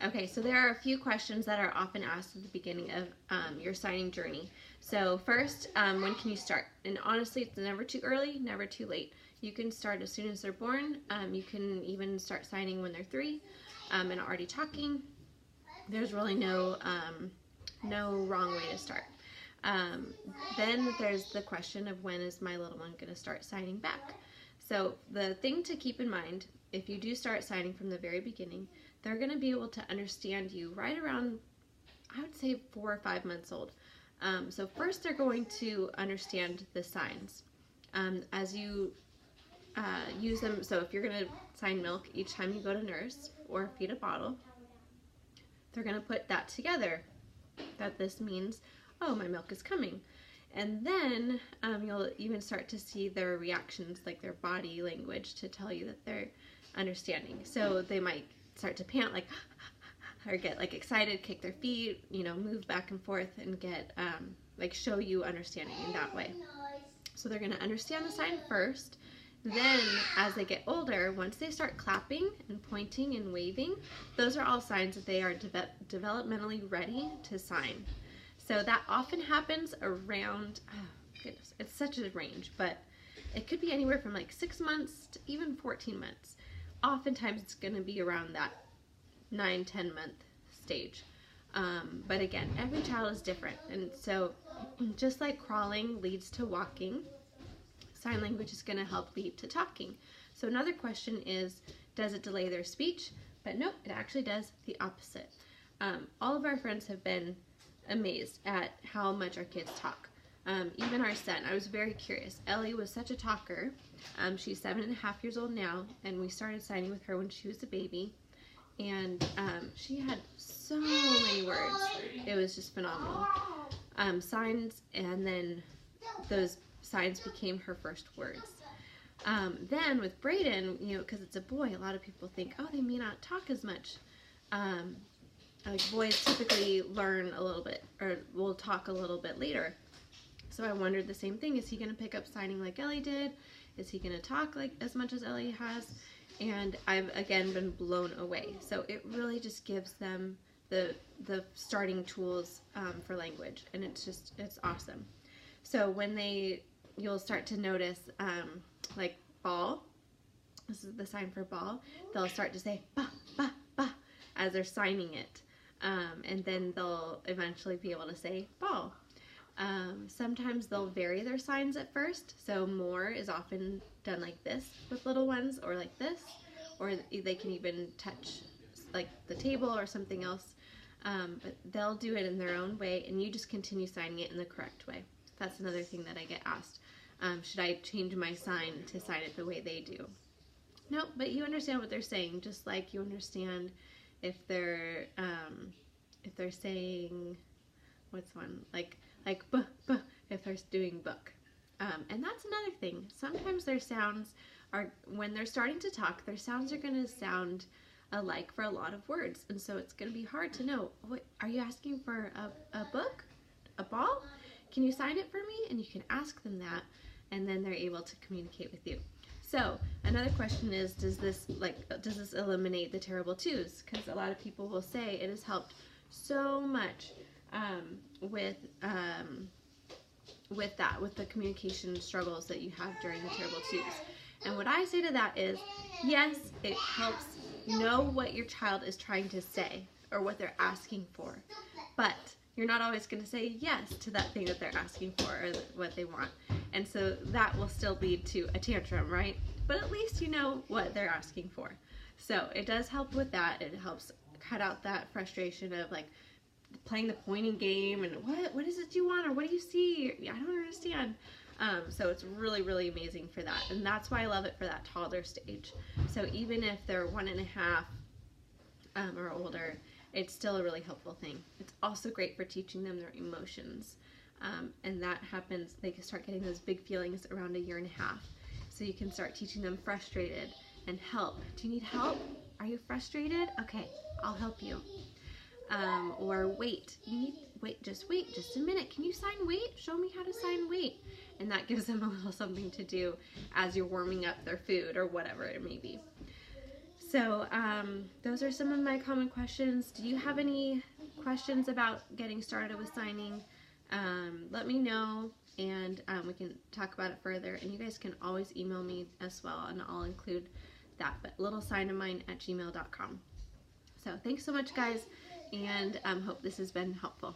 Okay, so there are a few questions that are often asked at the beginning of your signing journey. So first, when can you start? And honestly, it's never too early, never too late. You can start as soon as they're born. You can even start signing when they're 3 and already talking. There's really no wrong way to start. Then there's the question of when is my little one going to start signing back? So the thing to keep in mind, if you do start signing from the very beginning, they're going to be able to understand you right around, I would say, 4 or 5 months old. So first they're going to understand the signs. As you use them, so if you're going to sign milk each time you go to nurse or feed a bottle, they're going to put that together, that this means, oh, my milk is coming. And then you'll even start to see their reactions, like their body language, to tell you that they're understanding. So they might start to pant, like, or get like excited, kick their feet, move back and forth, and get like show you understanding in that way. So they're going to understand the sign first. Then as they get older, once they start clapping and pointing and waving, those are all signs that they are developmentally ready to sign. So that often happens around, oh goodness, it's such a range, but it could be anywhere from like 6 months to even 14 months. Oftentimes it's going to be around that 9-10 month stage. But again, every child is different. And so just like crawling leads to walking, sign language is going to help lead to talking. So another question is, does it delay their speech? But nope, it actually does the opposite. All of our friends have been amazed at how much our kids talk. Even our son, I was very curious. Ellie was such a talker. She's 7.5 years old now, and we started signing with her when she was a baby. And she had so many words. It was just phenomenal. Signs, and then those signs became her first words. Then with Brayden, because it's a boy, a lot of people think, oh, they may not talk as much. Like boys typically learn a little bit, or will talk a little bit later. So I wondered the same thing. Is he going to pick up signing like Ellie did? Is he going to talk like as much as Ellie has? And I've again been blown away. So it really just gives them the starting tools for language, and it's awesome. So when you'll start to notice like ball. This is the sign for ball. They'll start to say ba ba ba as they're signing it, and then they'll eventually be able to say ball. Sometimes they'll vary their signs at first, so more is often done like this with little ones, or like this, or they can even touch like the table or something else, but they'll do it in their own way, and you just continue signing it in the correct way. That's another thing that I get asked. Should I change my sign to sign it the way they do? No, but you understand what they're saying, just like you understand if they're saying, what's one, like b, if they're doing book. And that's another thing. Sometimes their sounds are, when they're starting to talk, their sounds are going to sound alike for a lot of words. And so it's going to be hard to know, are you asking for a book? A ball? Can you sign it for me? And you can ask them that, and then they're able to communicate with you. So another question is, does this eliminate the terrible twos? Because a lot of people will say it has helped so much with the communication struggles that you have during the terrible twos. And what I say to that is, yes, it helps know what your child is trying to say or what they're asking for, but you're not always going to say yes to that thing that they're asking for or what they want. And so that will still lead to a tantrum, right? But at least you know what they're asking for. So it does help with that. It helps cut out that frustration of like playing the pointing game and what is it you want, or what do you see? I don't understand. So it's really, really amazing for that. And that's why I love it for that toddler stage. So even if they're 1.5 or older, it's still a really helpful thing. It's also great for teaching them their emotions. And that happens, they can start getting those big feelings around 1.5 years. So you can start teaching them frustrated and help. Do you need help? Are you frustrated? Okay, I'll help you. Or wait, just a minute. Can you sign wait? Show me how to sign wait. And that gives them a little something to do as you're warming up their food or whatever it may be. So those are some of my common questions. Do you have any questions about getting started with signing? Let me know, and we can talk about it further. And you guys can always email me as well, and I'll include that, but littlesignofmine@gmail.com. So thanks so much, guys, and hope this has been helpful.